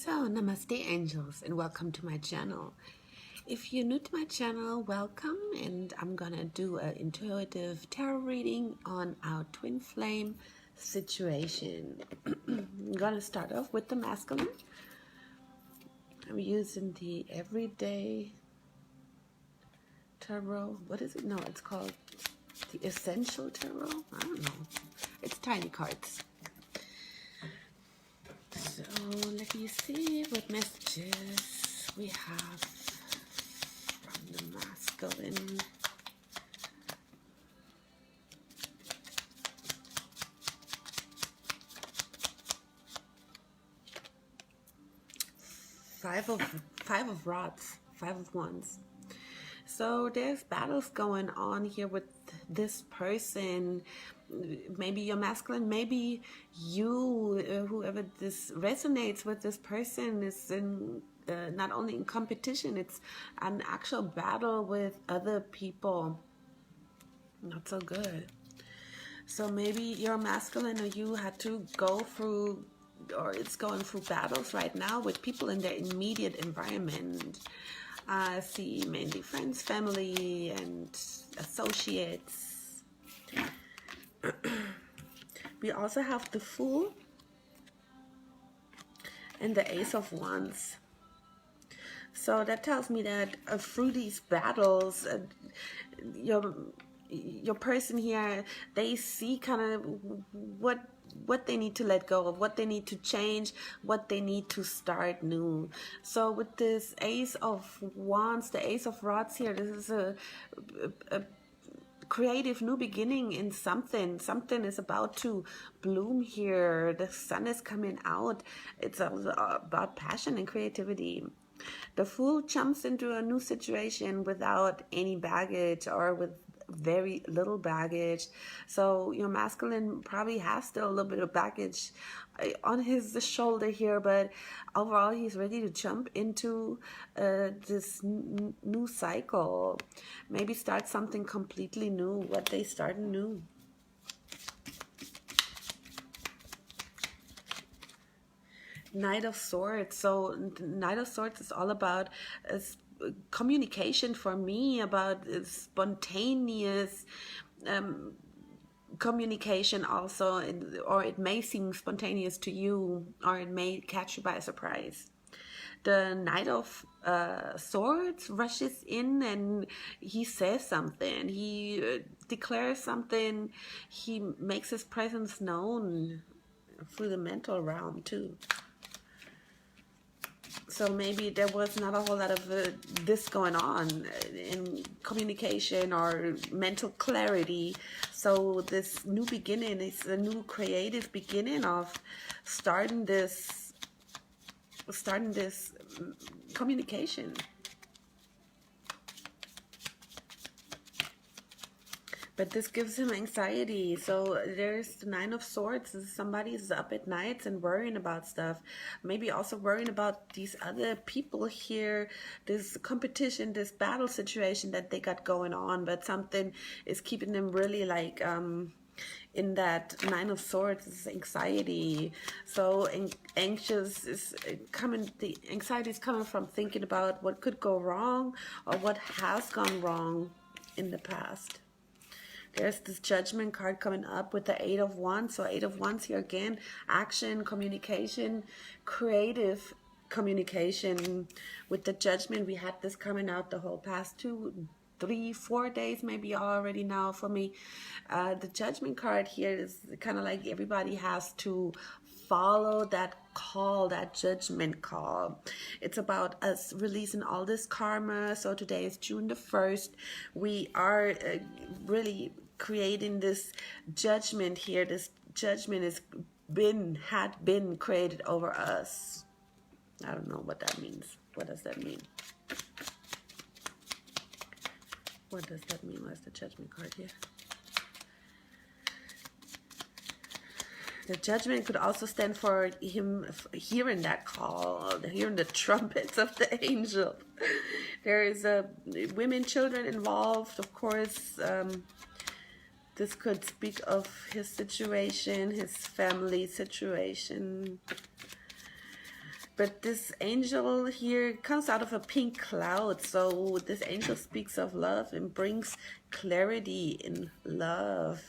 So, namaste angels and welcome to my channel. If you're new to my channel, welcome, and I'm gonna do an intuitive tarot reading on our twin flame situation. I'm gonna start off with the masculine. I'm using the everyday tarot. What is it? No, it's called the essential tarot. I don't know. It's tiny cards. So let me see what messages we have from the masculine. Five of rods, 5 of wands. So there's battles going on here with this person. Maybe you're masculine, maybe you, whoever this resonates with this person is in not only in competition, it's an actual battle with other people. Not so good. So maybe you're masculine or you had to go through, or it's going through battles right now with people in their immediate environment. I see mainly friends, family, and associates. We also have the Fool and the Ace of Wands. So that tells me that through these battles, your person here, they see kind of what they need to let go of, what they need to change, what they need to start new. So with this Ace of Wands, the Ace of Rods here, this is a creative new beginning in something. Something is about to bloom here. The sun is coming out. It's about passion and creativity. The Fool jumps into a new situation without any baggage or with very little baggage. So your masculine probably has still a little bit of baggage on his shoulder here, but overall he's ready to jump into this new cycle. Maybe start something completely new. What they start new. Knight of Swords. So Knight of Swords is all about communication for me, about spontaneous communication also, or it may seem spontaneous to you, or it may catch you by surprise. The Knight of Swords rushes in and he says something, he declares something, he makes his presence known through the mental realm too. So maybe there was not a whole lot of this going on in communication or mental clarity. So this new beginning is a new creative beginning of starting this communication. But this gives him anxiety. So there's the Nine of Swords. Somebody is up at nights and worrying about stuff. Maybe also worrying about these other people here, this competition, this battle situation that they got going on. But something is keeping them really like in that Nine of Swords is anxiety. So anxious is coming, the anxiety is coming from thinking about what could go wrong or what has gone wrong in the past. There's this Judgment card coming up with the 8 of Wands. So 8 of Wands here again, action, communication, creative communication. With the Judgment, we had this coming out the whole past 2, 3, 4 days, maybe already now for me. The Judgment card here is kind of like everybody has to follow that call, that judgment call. It's about us releasing all this karma. So today is June the 1st. We are really creating this judgment here. This judgment had been created over us. I don't know what that means. What does that mean? What does that mean? What's the Judgment card here? The Judgment could also stand for him hearing that call, hearing the trumpets of the angel. There is women, children involved, of course. This could speak of his situation, his family situation. But this angel here comes out of a pink cloud. So this angel speaks of love and brings clarity in love.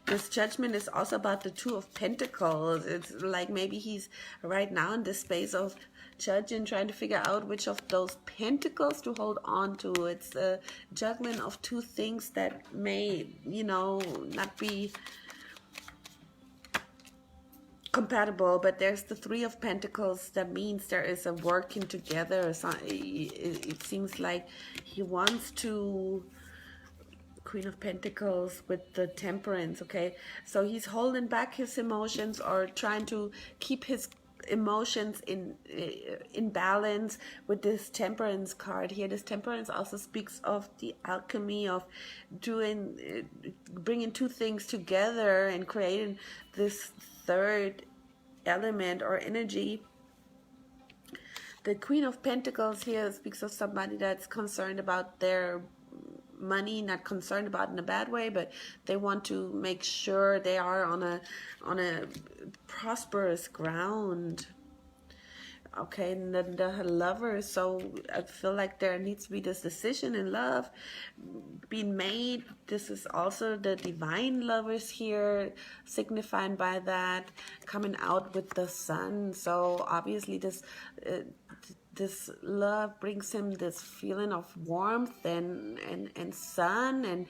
This judgment is also about the Two of Pentacles. It's like maybe he's right now in this space of judging, trying to figure out which of those pentacles to hold on to. It's a juggling of two things that may, not be compatible, but there's the Three of Pentacles. That means there is a working together. It seems like he wants to... Queen of Pentacles with the Temperance, okay? So he's holding back his emotions or trying to keep his emotions in balance with this Temperance card here. This Temperance also speaks of the alchemy of bringing two things together and creating this third element or energy. The Queen of Pentacles here speaks of somebody that's concerned about their money, not concerned about in a bad way, but they want to make sure they are on a prosperous ground. Okay, and then the Lovers. So I feel like there needs to be this decision in love being made. This is also the Divine Lovers here, signifying by that, coming out with the Sun. So obviously this love brings him this feeling of warmth and sun, and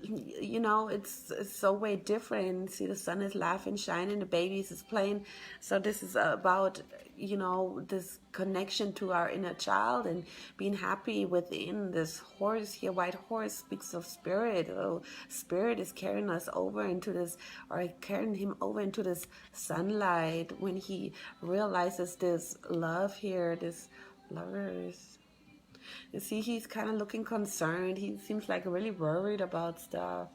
it's so way different. See, the sun is laughing, shining, the babies is playing. So this is about this connection to our inner child and being happy within. This horse here, white horse, speaks of spirit. Oh, spirit is carrying us over into this, or carrying him over into this sunlight when he realizes this love here, this Lovers. You see, he's kind of looking concerned. He seems like really worried about stuff,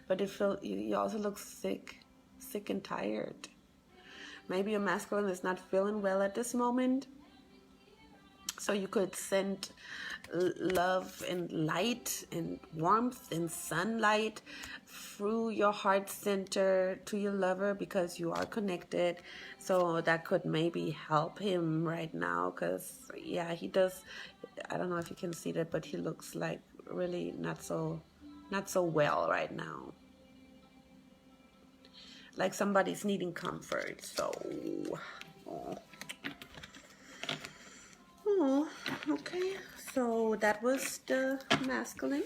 but he also looks sick and tired. Maybe your masculine is not feeling well at this moment. So you could send love and light and warmth and sunlight through your heart center to your lover, because you are connected. So that could maybe help him right now, because yeah, he does. I don't know if you can see that, but he looks like really not so well right now. Like somebody's needing comfort. So, okay. So that was the masculine.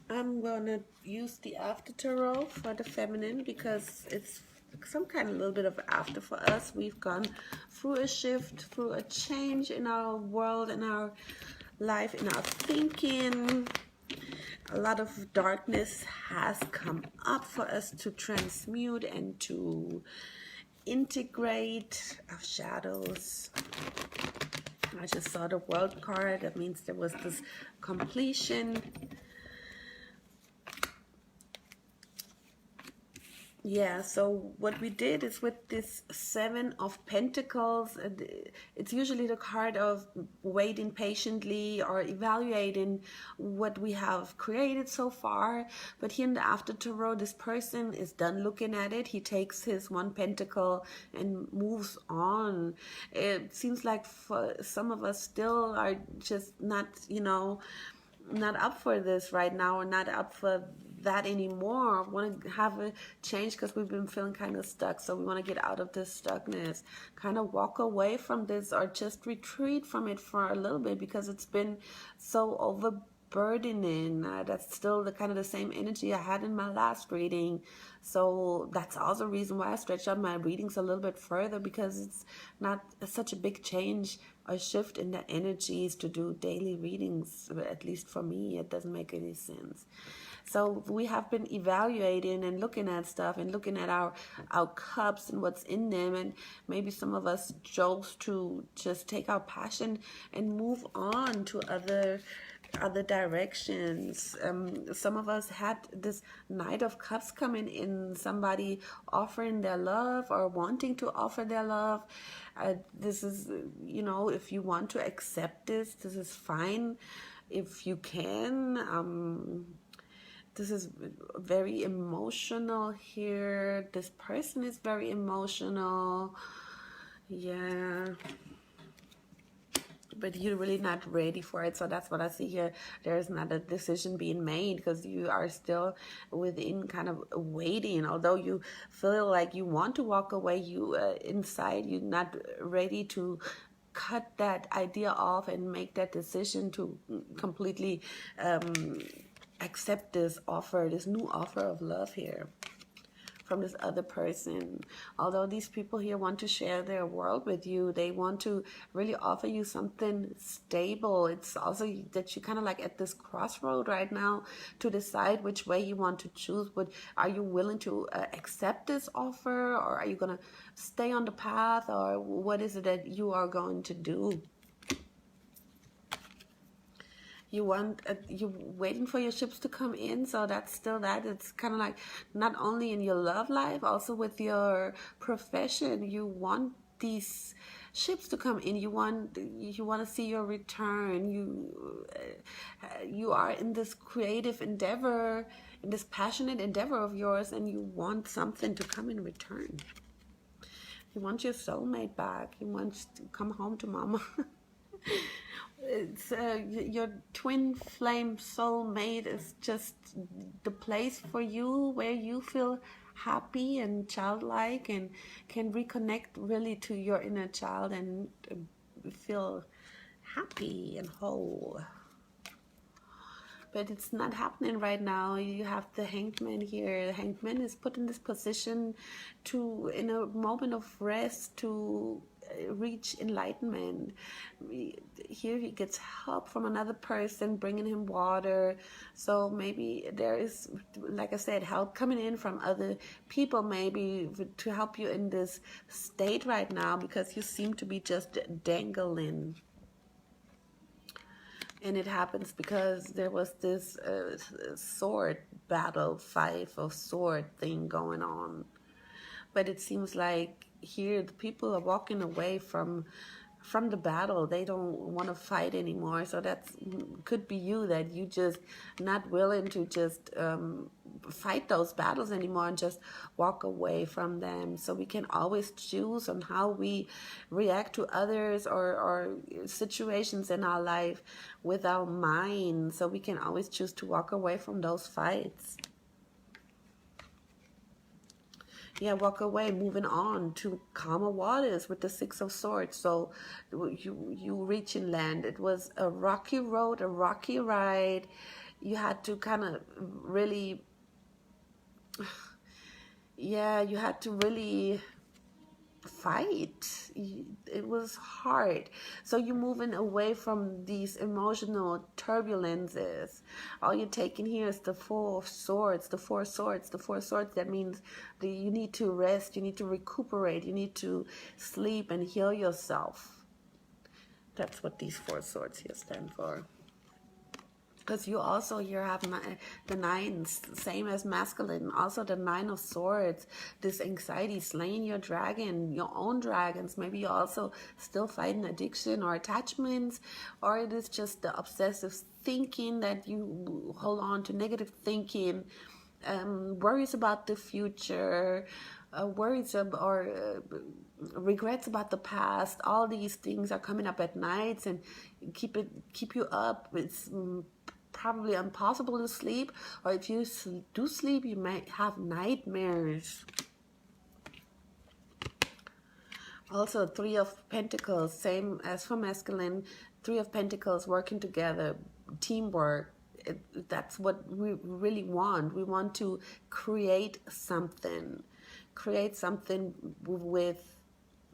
I'm gonna use the after tarot for the feminine, because it's some kind of little bit of after for us. We've gone through a shift, through a change in our world, in our life, in our thinking. A lot of darkness has come up for us to transmute and to integrate our shadows. I just saw the World card. That means there was this completion. Yeah, so what we did is with this Seven of Pentacles, it's usually the card of waiting patiently or evaluating what we have created so far. But here in the After Tarot, this person is done looking at it. He takes his one pentacle and moves on. It seems like for some of us still are just not, not up for this right now, or not up for that anymore. Want to have a change because we've been feeling kind of stuck. So we want to get out of this stuckness, kind of walk away from this, or just retreat from it for a little bit, because it's been so overburdening. That's still the kind of the same energy I had in my last reading. So that's also a reason why I stretch out my readings a little bit further, because it's not such a big change or shift in the energies to do daily readings. At least for me, it doesn't make any sense. So we have been evaluating and looking at stuff and looking at our cups and what's in them. And maybe some of us chose to just take our passion and move on to other directions. Some of us had this Knight of Cups coming in, somebody offering their love or wanting to offer their love. This is, if you want to accept this is fine. If you can, This is very emotional here. This person is very emotional. Yeah. But you're really not ready for it. So that's what I see here. There's not a decision being made because you are still within kind of waiting. Although you feel like you want to walk away, you inside you're not ready to cut that idea off and make that decision to completely accept this offer, this new offer of love here from this other person. Although these people here want to share their world with you, they want to really offer you something stable. It's also that you kind of like at this crossroad right now to decide which way you want to choose. But are you willing to accept this offer, or are you going to stay on the path, or what is it that you are going to do? You're waiting for your ships to come in, so that's still that. It's kind of like not only in your love life, also with your profession. You want these ships to come in. You want to see your return. You are in this creative endeavor, in this passionate endeavor of yours, and you want something to come in return. You want your soulmate back. You want to come home to mama. It's your twin flame soulmate is just the place for you where you feel happy and childlike and can reconnect really to your inner child and feel happy and whole. But it's not happening right now. You have the hanged man here. The hanged man is put in this position to, in a moment of rest, to reach enlightenment. Here he gets help from another person bringing him water. So maybe there is, like I said, help coming in from other people maybe to help you in this state right now, because you seem to be just dangling. And it happens because there was this sword battle, five of sword thing going on. But it seems like here the people are walking away from the battle. They don't want to fight anymore. So that could be you, that you just not willing to just fight those battles anymore and just walk away from them. So we can always choose on how we react to others or situations in our life with our mind. So we can always choose to walk away from those fights. Yeah, walk away, moving on to calmer waters with the Six of Swords. So you reach inland. It was a rocky road, a rocky ride. You had to kind of really, yeah, you had to really fight. It was hard. So you're moving away from these emotional turbulences. All you're taking here is the Four of Swords, the Four Swords, the Four Swords. That means that you need to rest, you need to recuperate, you need to sleep and heal yourself. That's what these Four Swords here stand for. Because you also here have the nines, same as masculine. Also the Nine of Swords, this anxiety, slaying your dragon, your own dragons. Maybe you're also still fighting addiction or attachments, or it is just the obsessive thinking that you hold on to, negative thinking, worries about the future, worries or regrets about the past. All these things are coming up at nights and keep you up. It's probably impossible to sleep, or if you do sleep, you might have nightmares. Also, Three of Pentacles, same as for masculine. Three of Pentacles, working together, teamwork. That's what we really want. We want to create something with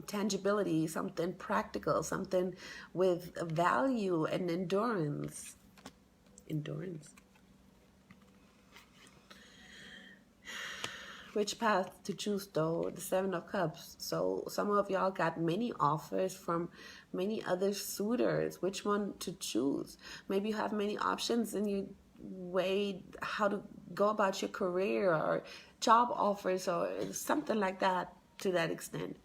tangibility, something practical, something with value and endurance. Which path to choose though? The Seven of Cups. So some of y'all got many offers from many other suitors. Which one to choose? Maybe you have many options and you weigh how to go about your career or job offers or something like that, to that extent.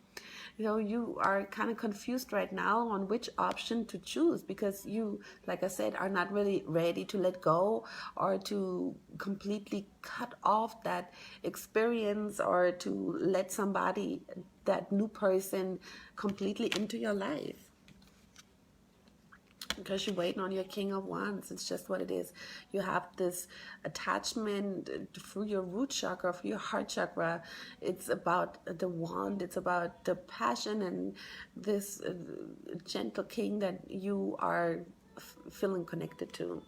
You know, you are kind of confused right now on which option to choose, because you, like I said, are not really ready to let go or to completely cut off that experience, or to let somebody, that new person, completely into your life, because you're waiting on your King of Wands. It's just what it is. You have this attachment through your root chakra, through your heart chakra. It's about the wand. It's about the passion and this gentle king that you are feeling connected to.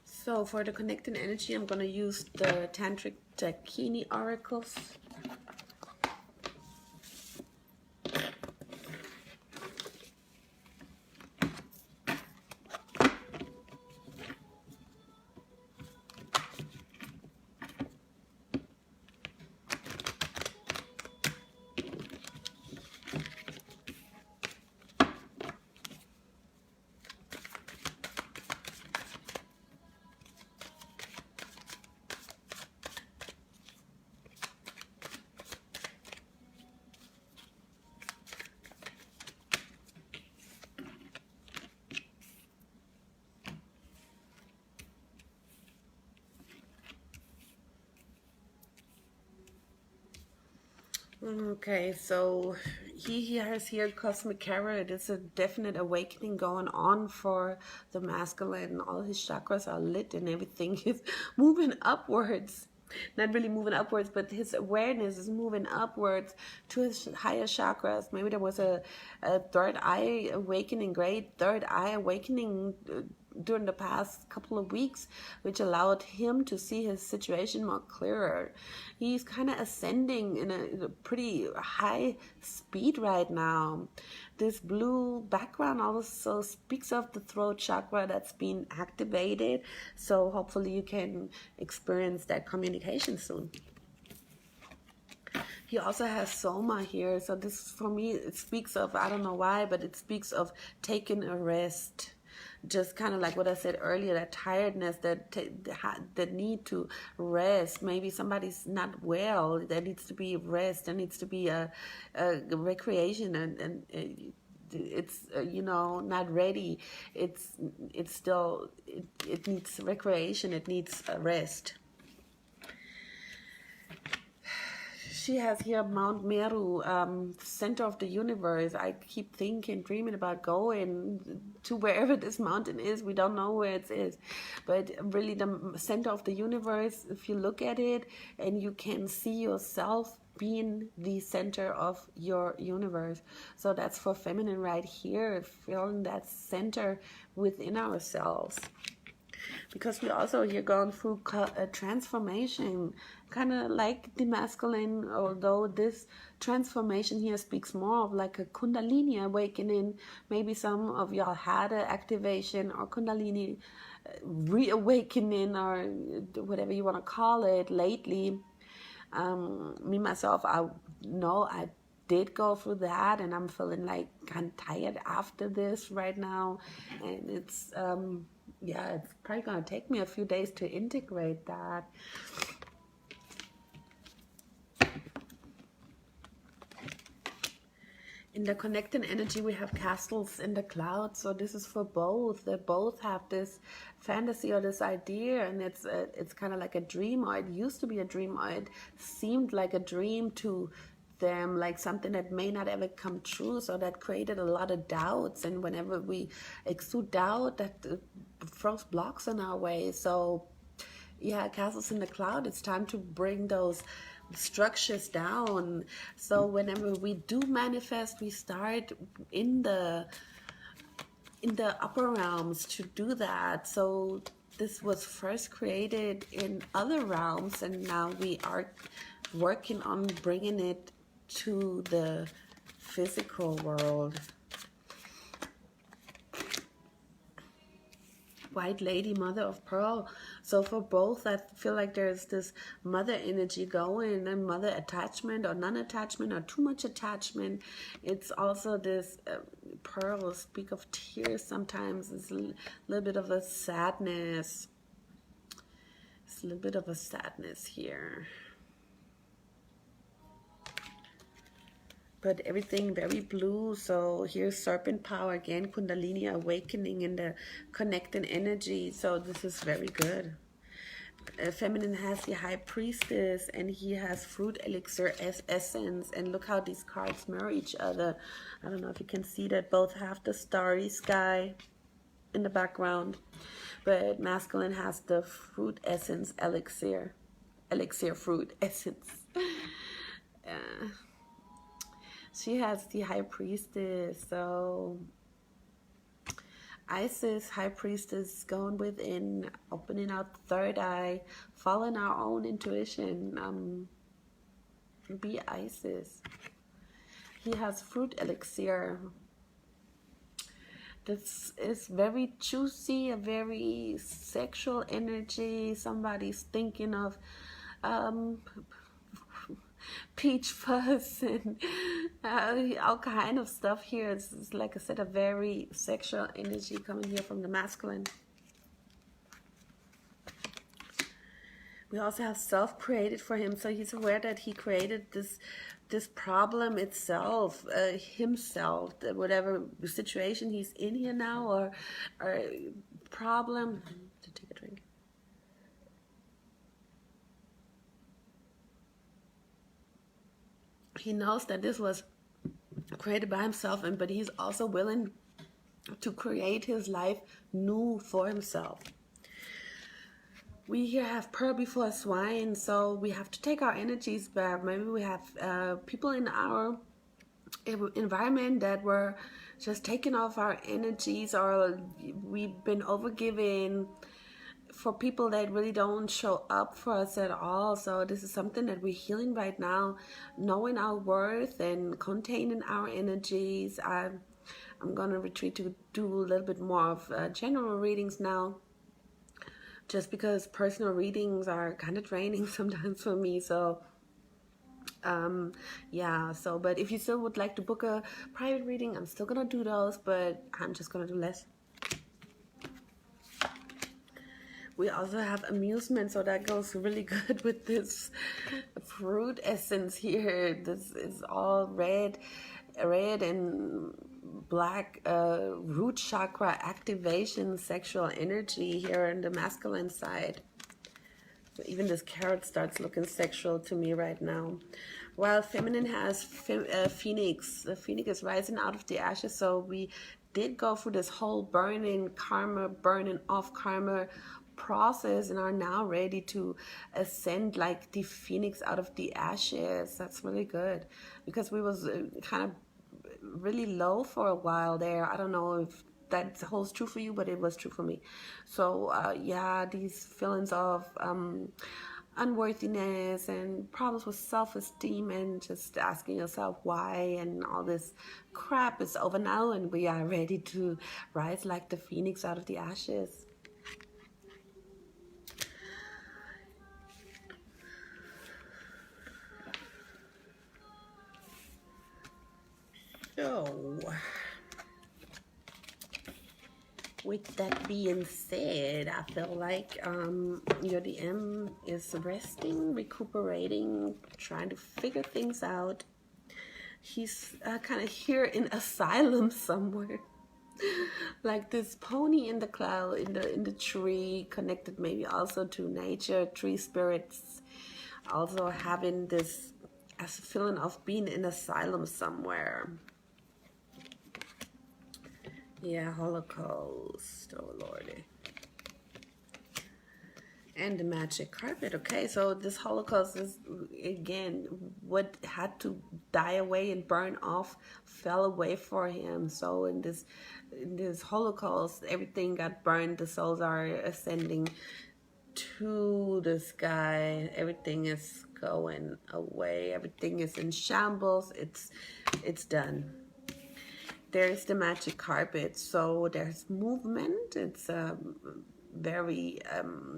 So for the connecting energy, I'm going to use the Tantric Dakini oracles. Okay, so he has here cosmic carrot. It's a definite awakening going on for the masculine. All his chakras are lit and everything is moving upwards. Not really moving upwards, but his awareness is moving upwards to his higher chakras. Maybe there was a third eye awakening, great third eye awakening during the past couple of weeks, which allowed him to see his situation more clearer. He's kind of ascending in a pretty high speed right now. This blue background also speaks of the throat chakra that's been activated, so hopefully you can experience that communication soon. He also has Soma here, so this, for me, it speaks of, I don't know why, but it speaks of taking a rest. Just kind of like what I said earlier, that tiredness, that need to rest. Maybe somebody's not well, there needs to be rest, there needs to be a recreation, and it's you know, not ready. It's still, it needs recreation, it needs rest. She has here Mount Meru, center of the universe. I keep thinking, dreaming about going to wherever this mountain is. We don't know where it is, but really the center of the universe, if you look at it and you can see yourself being the center of your universe. So that's for feminine right here, feeling that center within ourselves. Because we also here going through a transformation, kind of like the masculine, although this transformation here speaks more of like a kundalini awakening. Maybe some of y'all had an activation or kundalini reawakening, or whatever you want to call it, lately. Me myself, I know I did go through that, and I'm feeling like kind of tired after this right now, and it's yeah, it's probably gonna take me a few days to integrate that. In the connecting energy, we have castles in the clouds. So this is for both. They both have this fantasy or this idea, and it's kind of like a dream, or it used to be a dream, or it seemed like a dream to them, like something that may not ever come true. So that created a lot of doubts, and whenever we exude doubt, that throws blocks in our way. So yeah, castles in the cloud, it's time to bring those structures down. So whenever we do manifest, we start in the upper realms to do that. So this was first created in other realms, and now we are working on bringing it to the physical world. White Lady, Mother of Pearl. So for both, I feel like there's this mother energy going, and mother attachment or non-attachment or too much attachment. It's also this pearls speak of tears sometimes. It's a little bit of a sadness. It's a little bit of a sadness here. But everything very blue. So here's serpent power again, kundalini awakening in the connecting energy. So this is very good. Feminine has the high priestess, and he has fruit elixir as essence. And look how these cards mirror each other. I don't know if you can see that both have the starry sky in the background, but masculine has the fruit essence elixir fruit essence. She has the high priestess. So Isis, high priestess, going within, opening out the third eye, following our own intuition. Be Isis. He has fruit elixir. This is very juicy, a very sexual energy. Somebody's thinking of peach fuzz and all kind of stuff here. It's like I said, a very sexual energy coming here from the masculine. We also have self-created for him, so he's aware that he created this problem itself, himself, whatever situation he's in here now, or problem. To take a drink. He knows that this was created by himself, but he's also willing to create his life new for himself. We here have pearl before swine, so we have to take our energies back. Maybe we have people in our environment that were just taking off our energies, or we've been overgiving for people that really don't show up for us at all. So this is something that we're healing right now, knowing our worth and containing our energies. I'm going to retreat to do a little bit more of general readings now, just because personal readings are kind of draining sometimes for me. So yeah, so but if you still would like to book a private reading, I'm still gonna do those, but I'm just gonna do less. We also have amusement, so that goes really good with this fruit essence here. This is all red and black, root chakra activation, sexual energy here in the masculine side. So even this carrot starts looking sexual to me right now. While feminine has phoenix. The phoenix is rising out of the ashes. So we did go through this whole burning off karma process and are now ready to ascend like the phoenix out of the ashes. That's really good, because we was kind of really low for a while there. I don't know if that holds true for you, but it was true for me. So yeah, these feelings of unworthiness and problems with self-esteem and just asking yourself why and all this crap is over now, and we are ready to rise like the phoenix out of the ashes. So with that being said, I feel like your DM is resting, recuperating, trying to figure things out. He's kind of here in asylum somewhere, like this pony in the cloud, in the tree, connected maybe also to nature, tree spirits, also having this as a feeling of being in asylum somewhere. Yeah, Holocaust. Oh, Lordy. And the magic carpet. Okay, so this Holocaust is, again, what had to die away and burn off fell away for him. So in this Holocaust, everything got burned. The souls are ascending to the sky. Everything is going away. Everything is in shambles. It's done. there's the magic carpet. So there's movement. It's very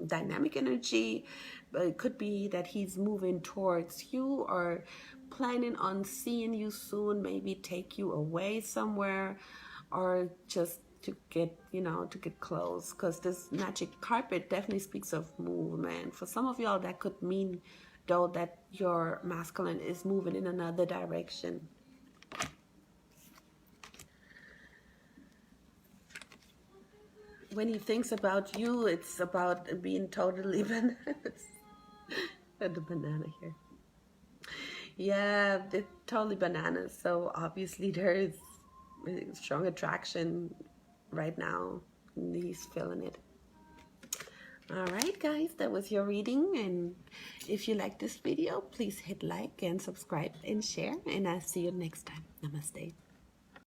dynamic energy. But it could be that he's moving towards you or planning on seeing you soon, maybe take you away somewhere, or just to get, to get close, because this magic carpet definitely speaks of movement. For some of y'all, that could mean, though, that your masculine is moving in another direction. When he thinks about you, it's about being totally bananas. The banana here. Yeah, they're totally bananas. So obviously there is a strong attraction right now. And he's feeling it. All right, guys, that was your reading. And if you like this video, please hit like and subscribe and share. And I'll see you next time. Namaste.